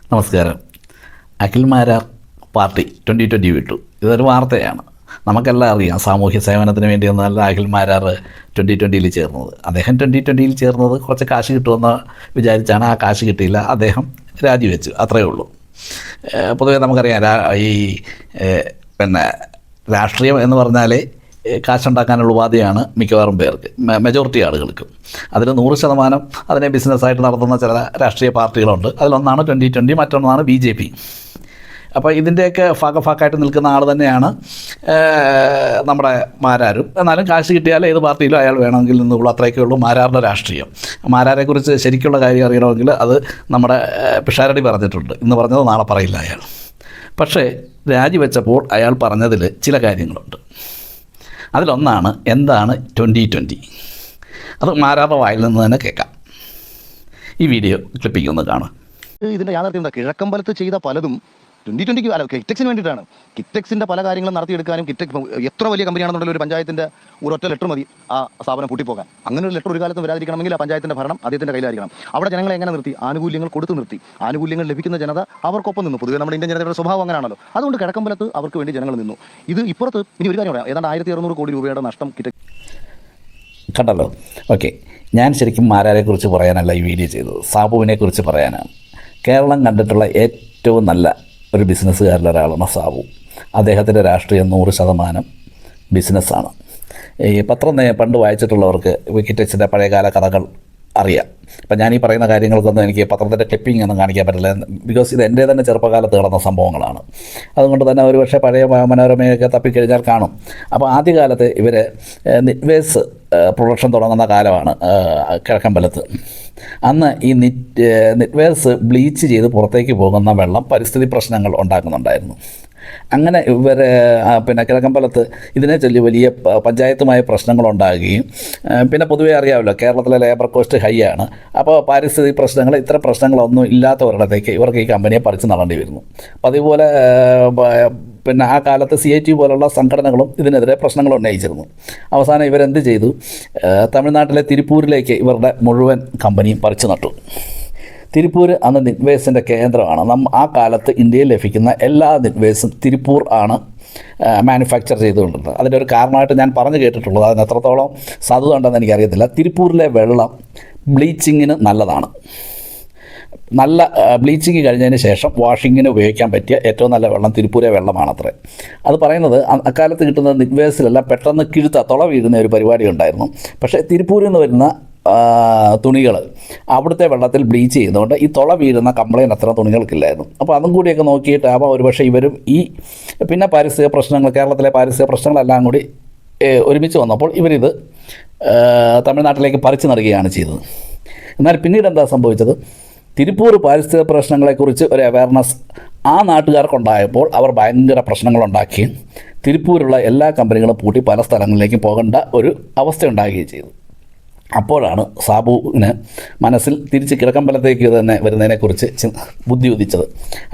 നമസ്കാരം. അഖിൽമാരാർ പാർട്ടി 2020 വിട്ടു. ഇതൊരു വാർത്തയാണ്. നമുക്കെല്ലാം അറിയാം, സാമൂഹ്യ സേവനത്തിന് വേണ്ടി ഒന്നല്ല അഖിൽമാരാർ 2020 ചേർന്നത്. അദ്ദേഹം 2020 ചേർന്നത് കുറച്ച് കാശ് കിട്ടുമെന്ന് വിചാരിച്ചാണ്. ആ കാശ് കിട്ടിയില്ല, അദ്ദേഹം രാജിവെച്ചു, അത്രയേ ഉള്ളൂ. പൊതുവേ നമുക്കറിയാം, ഈ പിന്നെ രാഷ്ട്രീയം എന്ന് പറഞ്ഞാൽ കാശുണ്ടാക്കാനുള്ള ഉപാധിയാണ് മിക്കവാറും പേർക്ക്, മെജോറിറ്റി ആളുകൾക്കും. അതിൽ 100% അതിനെ ബിസിനസ്സായിട്ട് നടത്തുന്ന ചില രാഷ്ട്രീയ പാർട്ടികളുണ്ട്. അതിലൊന്നാണ് 2020, മറ്റൊന്നാണ് BJP. അപ്പോൾ ഇതിൻ്റെയൊക്കെ ഫാക്കായിട്ട് നിൽക്കുന്ന ആൾ തന്നെയാണ് നമ്മുടെ മാരാരും. എന്നാലും കാശ് കിട്ടിയാൽ ഏത് പാർട്ടിയിലും അയാൾ വേണമെങ്കിൽ നിന്നുള്ളൂ, അത്രയൊക്കെ ഉള്ളൂ മാരാറിൻ്റെ രാഷ്ട്രീയം. മാരാരെക്കുറിച്ച് ശരിക്കുള്ള കാര്യം അറിയണമെങ്കിൽ അത് നമ്മുടെ പിഷാരടി പറഞ്ഞിട്ടുണ്ട്. ഇന്ന് പറഞ്ഞത് നാളെ പറയില്ല അയാൾ. പക്ഷേ രാജിവെച്ചപ്പോൾ അയാൾ പറഞ്ഞതിൽ ചില കാര്യങ്ങളുണ്ട്. അതിലൊന്നാണ് എന്താണ് 2020. അത് മാരാറുടെ വായിൽ നിന്ന് തന്നെ കേൾക്കാം. ഈ വീഡിയോ ക്ലിപ്പിംഗ് ഒന്ന് കാണാം. ഇതിൻ്റെ യാഥാർത്ഥ്യം എന്താ? കിഴക്കമ്പലത്ത് ചെയ്ത പലതും 2020 അല്ല, കിറ്റെക്സിന് വേണ്ടിയിട്ടാണ്. കിറ്റെക്സിൻ്റെ പല കാര്യങ്ങളും നടത്തിയെടുക്കാനും കിറ്റെക്സ് എത്ര വലിയ കമ്പനിയാണെന്നുള്ള ഒരു പഞ്ചായത്തിൻ്റെ ഒരൊറ്റ ലെറ്റർ മതി ആ സ്ഥാപനം പൂട്ടിപ്പോകാൻ. അങ്ങനെ ഒരു ലെറ്റർ ഒരു കാലത്തും വരാതിരിക്കണമെങ്കിൽ ആ പഞ്ചായത്തിൻ്റെ ഭരണം അദ്ദേഹത്തിൻ്റെ കയ്യിലായിരിക്കണം. അവിടെ ജനങ്ങളെ എങ്ങനെ നിർത്തി? ആനുകൂല്യങ്ങൾ കൊടുത്തു നിർത്തി. ആനുകൂല്യങ്ങൾ ലഭിക്കുന്ന ജനത അവർക്കൊപ്പം നിന്നു. പൊതുവെ നമ്മുടെ ഇന്ത്യൻ ജനതയുടെ സ്വഭാവം അങ്ങനെയാണല്ലോ. അതുകൊണ്ട് കിഴക്കമ്പലത്ത് അവർക്ക് വേണ്ടി ജനങ്ങൾ നിന്നു. ഇത് ഇപ്പുറത്ത് ഇനി ഒരു കാര്യം പറയാം, ഏതാണ്ട് 1600 കോടി രൂപയുടെ നഷ്ടം കിറ്റെക്സ് കണ്ടല്ലോ. ഓക്കെ, ഞാൻ ശരിക്കും മാരാരെക്കുറിച്ച് പറയാനല്ല ഈ വീഡിയോ ചെയ്തത്, സാബുവിനെക്കുറിച്ച് പറയാനാണ്. കേരളം കണ്ടിട്ടുള്ള ഏറ്റവും നല്ല ഒരു ബിസിനസ്സുകാരിലൊരാളാണ് സാബു. അദ്ദേഹത്തിൻ്റെ രാഷ്ട്രീയം 100% ബിസിനസ്സാണ്. ഈ പത്രം പണ്ട് വായിച്ചിട്ടുള്ളവർക്ക് കിറ്റെക്സിൻ്റെ പഴയകാല കഥകൾ അറിയാം. അപ്പം ഞാൻ ഈ പറയുന്ന കാര്യങ്ങൾക്കൊന്നും എനിക്ക് പത്രത്തിൻ്റെ ക്ലിപ്പിംഗ് ഒന്നും കാണിക്കാൻ പറ്റില്ല, ബിക്കോസ് ഇത് എൻ്റെ തന്നെ ചെറുപ്പകാലത്ത് നടന്ന സംഭവങ്ങളാണ്. അതുകൊണ്ട് തന്നെ ഒരു പക്ഷേ പഴയ മനോരമയൊക്കെ തപ്പിക്കഴിഞ്ഞാൽ കാണും. അപ്പോൾ ആദ്യകാലത്ത് ഇവർ നിറ്റ്വേസ് പ്രൊഡക്ഷൻ തുടങ്ങുന്ന കാലമാണ് കിഴക്കമ്പലത്ത്. അന്ന് ഈ നിറ്റ്വേസ് ബ്ലീച്ച് ചെയ്ത് പുറത്തേക്ക് പോകുന്ന വെള്ളം പരിസ്ഥിതി പ്രശ്നങ്ങൾ ഉണ്ടാക്കുന്നുണ്ടായിരുന്നു. അങ്ങനെ ഇവർ പിന്നെ കിഴക്കമ്പലത്ത് ഇതിനെ ചൊല്ലി വലിയ പഞ്ചായത്തുമായ പ്രശ്നങ്ങളുണ്ടാകുകയും, പിന്നെ പൊതുവേ അറിയാമല്ലോ കേരളത്തിലെ ലേബർ കോസ്റ്റ് ഹൈ ആണ്. അപ്പോൾ പാരിസ്ഥിതിക പ്രശ്നങ്ങൾ, ഇത്തരം പ്രശ്നങ്ങളൊന്നും ഇല്ലാത്ത ഒരിടത്തേക്ക് ഇവർക്ക് ഈ കമ്പനിയെ പറിച്ച് നടേണ്ടി വരുന്നു. അപ്പോൾ അതുപോലെ പിന്നെ ആ കാലത്ത് CIT പോലുള്ള സംഘടനകളും ഇതിനെതിരെ പ്രശ്നങ്ങൾ ഉന്നയിച്ചിരുന്നു. അവസാനം ഇവരെന്ത് ചെയ്തു? തമിഴ്നാട്ടിലെ തിരുപ്പൂരിലേക്ക് ഇവരുടെ മുഴുവൻ കമ്പനിയും പറിച്ചു നട്ടു. തിരുപ്പൂർ അന്ന് നിറ്റ്വേസിൻ്റെ കേന്ദ്രമാണ്. ആ കാലത്ത് ഇന്ത്യയിൽ ലഭിക്കുന്ന എല്ലാ നിറ്റ്വേസും തിരുപ്പൂർ ആണ് മാനുഫാക്ചർ ചെയ്തുകൊണ്ടിരുന്നത്. അതിൻ്റെ ഒരു കാരണമായിട്ട് ഞാൻ പറഞ്ഞു കേട്ടിട്ടുള്ളത്, അതിന് എത്രത്തോളം സാധുത ഉണ്ടെന്ന് എനിക്കറിയത്തില്ല. തിരുപ്പൂരിലെ വെള്ളം ബ്ലീച്ചിങ്ങിന് നല്ലതാണ്. നല്ല ബ്ലീച്ചിങ് കഴിഞ്ഞതിന് ശേഷം വാഷിങ്ങിന് ഉപയോഗിക്കാൻ പറ്റിയ ഏറ്റവും നല്ല വെള്ളം തിരുപ്പൂരെ വെള്ളമാണത്രേ. അത് പറയുന്നത് അക്കാലത്ത് കിട്ടുന്ന നിറ്റ്വേസിലെല്ലാം പെട്ടെന്ന് തുള വീഴുന്ന ഒരു പരിപാടി ഉണ്ടായിരുന്നു. പക്ഷേ തിരുപ്പൂരിൽ നിന്ന് വരുന്ന തുണികൾ അവിടുത്തെ വെള്ളത്തിൽ ബ്ലീച്ച് ചെയ്യുന്നതുകൊണ്ട് ഈ തുള വീഴുന്ന കംപ്ലയിൻ്റ് അത്ര തുണികൾക്കില്ലായിരുന്നു. അപ്പോൾ അതും കൂടിയൊക്കെ നോക്കിയിട്ടാകുമ്പോൾ ഒരുപക്ഷെ ഇവരും ഈ പിന്നെ പാരിസ്ഥിതിക പ്രശ്നങ്ങൾ, കേരളത്തിലെ പാരിസ്ഥിതിക പ്രശ്നങ്ങളെല്ലാം കൂടി ഒരുമിച്ച് വന്നപ്പോൾ ഇവരിത് തമിഴ്നാട്ടിലേക്ക് പറിച്ചു നടുകയാണ് ചെയ്തത്. എന്നാൽ പിന്നീട് എന്താ സംഭവിച്ചത്? തിരുപ്പൂർ പാരിസ്ഥിതിക പ്രശ്നങ്ങളെക്കുറിച്ച് ഒരു അവയർനെസ് ആ നാട്ടുകാർക്കുണ്ടായപ്പോൾ അവർ ഭയങ്കര പ്രശ്നങ്ങളുണ്ടാക്കുകയും തിരുപ്പൂരുള്ള എല്ലാ കമ്പനികളും പൂട്ടി പല സ്ഥലങ്ങളിലേക്കും പോകേണ്ട ഒരു അവസ്ഥ ഉണ്ടാകുകയും ചെയ്തു. അപ്പോഴാണ് സാബുവിന് മനസ്സിൽ തിരിച്ച് കിഴക്കമ്പലത്തേക്ക് തന്നെ വരുന്നതിനെക്കുറിച്ച് ബുദ്ധി ഉദിച്ചത്.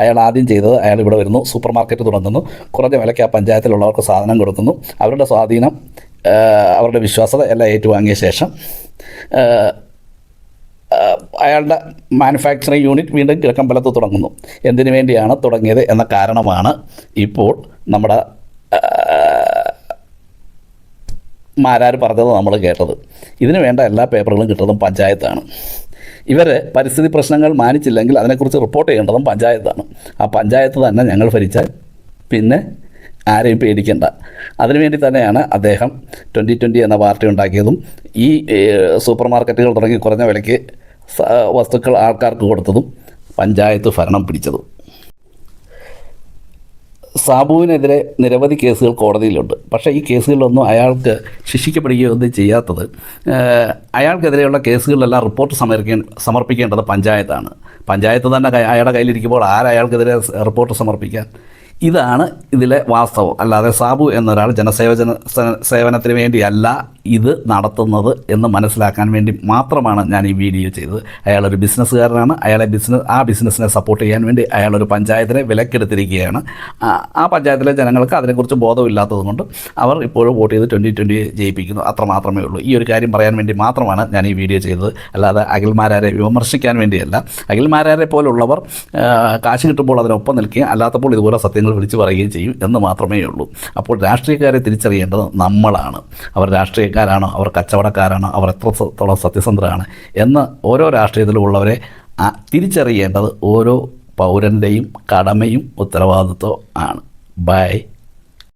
അയാൾ ആദ്യം ചെയ്തത്, അയാൾ ഇവിടെ വരുന്നു, സൂപ്പർ മാർക്കറ്റ് തുടങ്ങുന്നു, കുറഞ്ഞ വിലയ്ക്ക് ആ പഞ്ചായത്തിലുള്ളവർക്ക് സാധനം കൊടുക്കുന്നു. അവരുടെ സ്വാധീനം, അവരുടെ വിശ്വാസത എല്ലാം ഏറ്റുവാങ്ങിയ ശേഷം അയാളുടെ മാനുഫാക്ചറിങ് യൂണിറ്റ് വീണ്ടും കിഴക്കമ്പലത്ത് തുടങ്ങുന്നു. എന്തിനു വേണ്ടിയാണ് തുടങ്ങിയത് എന്ന കാരണമാണ് ഇപ്പോൾ നമ്മുടെ മാരാർ പറഞ്ഞത് നമ്മൾ കേട്ടത്. ഇതിന് വേണ്ട എല്ലാ പേപ്പറുകളും കിട്ടുന്നതും പഞ്ചായത്താണ്. ഇവർ പരിസ്ഥിതി പ്രശ്നങ്ങൾ മാനിച്ചില്ലെങ്കിൽ അതിനെക്കുറിച്ച് റിപ്പോർട്ട് ചെയ്യേണ്ടതും പഞ്ചായത്താണ്. ആ പഞ്ചായത്ത് തന്നെ ഞങ്ങൾ ഭരിച്ചാൽ പിന്നെ ആരെയും പേടിക്കേണ്ട. അതിനുവേണ്ടി തന്നെയാണ് അദ്ദേഹം 2020 എന്ന പാർട്ടി ഉണ്ടാക്കിയതും ഈ സൂപ്പർ മാർക്കറ്റുകൾ തുടങ്ങി കുറഞ്ഞ വിലയ്ക്ക് വസ്തുക്കൾ ആൾക്കാർക്ക് കൊടുത്തതും പഞ്ചായത്ത് ഭരണം പിടിച്ചതും. സാബുവിനെതിരെ നിരവധി കേസുകൾ കോടതിയിലുണ്ട്. പക്ഷേ ഈ കേസുകളിലൊന്നും അയാൾക്ക് ശിക്ഷിക്കപ്പെടുകയോ ഒന്നും ചെയ്യാത്തത്, അയാൾക്കെതിരെയുള്ള കേസുകളിലെല്ലാം റിപ്പോർട്ട് സമർപ്പിക്കേണ്ടത് പഞ്ചായത്താണ്. പഞ്ചായത്ത് തന്നെ അയാളുടെ കയ്യിലിരിക്കുമ്പോൾ അയാൾക്കെതിരെ റിപ്പോർട്ട് സമർപ്പിക്കാൻ? ഇതാണ് ഇതിലെ വാസ്തവം. അല്ലാതെ സാബു എന്നൊരാൾ സേവനത്തിന് വേണ്ടിയല്ല ഇത് നടത്തുന്നത് എന്ന് മനസ്സിലാക്കാൻ വേണ്ടി മാത്രമാണ് ഞാൻ ഈ വീഡിയോ ചെയ്തത്. അയാളൊരു ബിസിനസ്സുകാരനാണ്. ആ ബിസിനസ്സിനെ സപ്പോർട്ട് ചെയ്യാൻ വേണ്ടി അയാളൊരു പഞ്ചായത്തിനെ വിലക്കെടുത്തിരിക്കുകയാണ്. ആ പഞ്ചായത്തിലെ ജനങ്ങൾക്ക് അതിനെക്കുറിച്ച് ബോധമില്ലാത്തത് കൊണ്ട് അവർ ഇപ്പോഴും വോട്ട് ചെയ്ത് 2020 ജയിപ്പിക്കുന്നു. അത്ര മാത്രമേ ഉള്ളൂ. ഈ ഒരു കാര്യം പറയാൻ വേണ്ടി മാത്രമാണ് ഞാൻ ഈ വീഡിയോ ചെയ്തത്. അല്ലാതെ അഖിൽമാരാരെ വിമർശിക്കാൻ വേണ്ടിയല്ല. അഖിൽമാരാരെ പോലുള്ളവർ കാശ് കിട്ടുമ്പോൾ അതിനൊപ്പം നിൽക്കുകയും അല്ലാത്തപ്പോൾ ഇതുപോലെ സത്യങ്ങൾ വിളിച്ചു പറയുകയും ചെയ്യും എന്ന് മാത്രമേ ഉള്ളൂ. അപ്പോൾ രാഷ്ട്രീയക്കാരെ തിരിച്ചറിയേണ്ടത് നമ്മളാണ്. അവർ രാഷ്ട്രീയക്കാരാണോ, അവർ കച്ചവടക്കാരാണോ, അവർ എത്രത്തോളം സത്യസന്ധരാണ് എന്ന് ഓരോ രാഷ്ട്രീയത്തിലുമുള്ളവരെ തിരിച്ചറിയേണ്ടത് ഓരോ പൗരൻ്റെയും കടമയും ഉത്തരവാദിത്വം ആണ്. ബൈ.